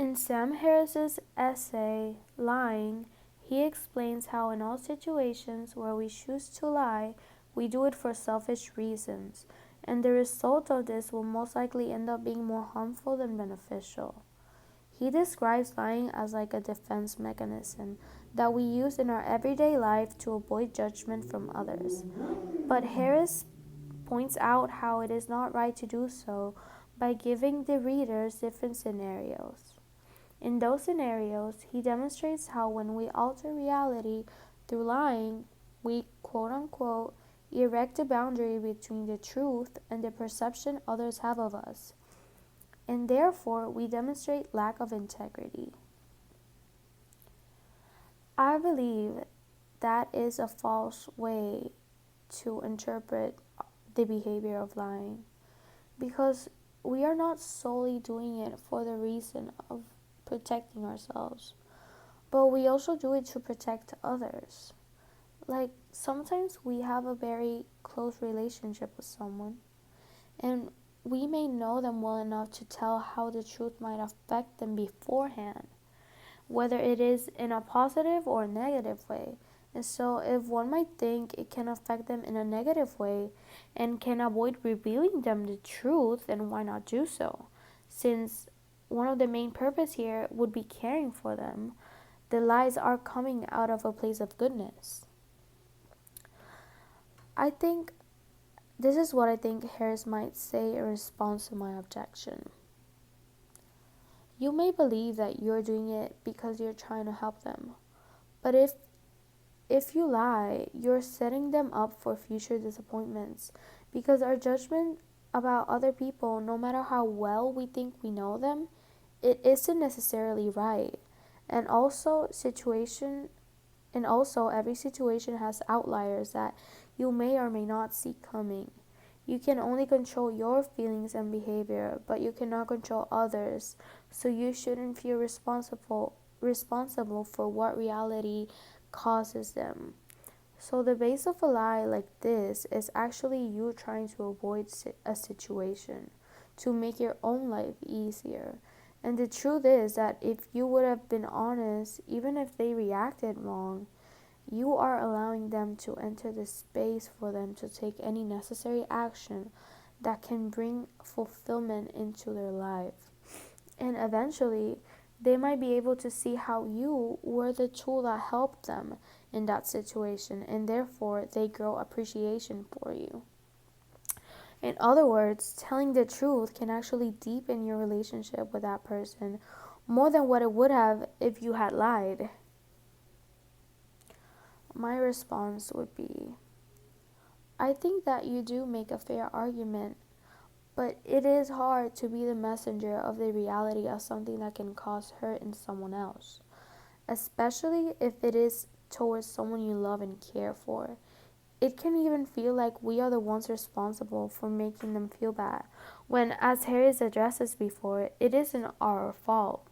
In Sam Harris's essay, Lying, he explains how in all situations where we choose to lie, we do it for selfish reasons, and the result of this will most likely end up being more harmful than beneficial. He describes lying as like a defense mechanism that we use in our everyday life to avoid judgment from others. But Harris points out how it is not right to do so by giving the readers different scenarios. In those scenarios, he demonstrates how when we alter reality through lying, we quote unquote erect a boundary between the truth and the perception others have of us, and therefore we demonstrate lack of integrity. I believe that is a false way to interpret the behavior of lying because we are not solely doing it for the reason of protecting ourselves, but we also do it to protect others. Like sometimes we have a very close relationship with someone, and we may know them well enough to tell how the truth might affect them beforehand, whether it is in a positive or negative way. And so, if one might think it can affect them in a negative way and can avoid revealing them the truth, then why not do so? Since one of the main purpose here would be caring for them, the lies are coming out of a place of goodness. I think this is what I think Harris might say in response to my objection. You may believe that you're doing it because you're trying to help them, but if you lie, you're setting them up for future disappointments because our judgment about other people, no matter how well we think we know them, it isn't necessarily right. And also every situation has outliers that you may or may not see coming. You can only control your feelings and behavior, but you cannot control others, so you shouldn't feel responsible for what reality causes them. So the base of a lie like this is actually you trying to avoid a situation to make your own life easier. And the truth is that if you would have been honest, even if they reacted wrong, you are allowing them to enter the space for them to take any necessary action that can bring fulfillment into their life. And eventually, they might be able to see how you were the tool that helped them in that situation, and therefore they grow appreciation for you. In other words, telling the truth can actually deepen your relationship with that person more than what it would have if you had lied. My response would be, I think that you do make a fair argument, but it is hard to be the messenger of the reality of something that can cause hurt in someone else, especially if it is towards someone you love and care for. It can even feel like we are the ones responsible for making them feel bad, when, as Harris addresses before, it isn't our fault.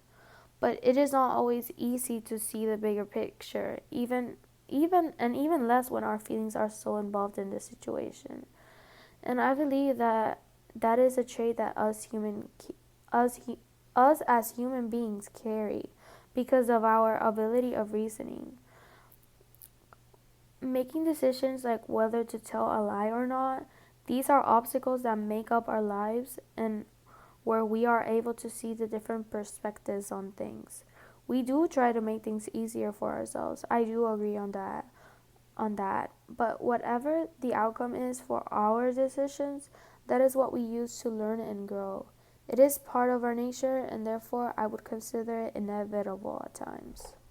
But it is not always easy to see the bigger picture, even less when our feelings are so involved in the situation. And I believe that that is a trait that us as human beings carry because of our ability of reasoning. Making decisions like whether to tell a lie or not, these are obstacles that make up our lives and where we are able to see the different perspectives on things. We do try to make things easier for ourselves. I do agree on that. But whatever the outcome is for our decisions, that is what we use to learn and grow. It is part of our nature, and therefore I would consider it inevitable at times.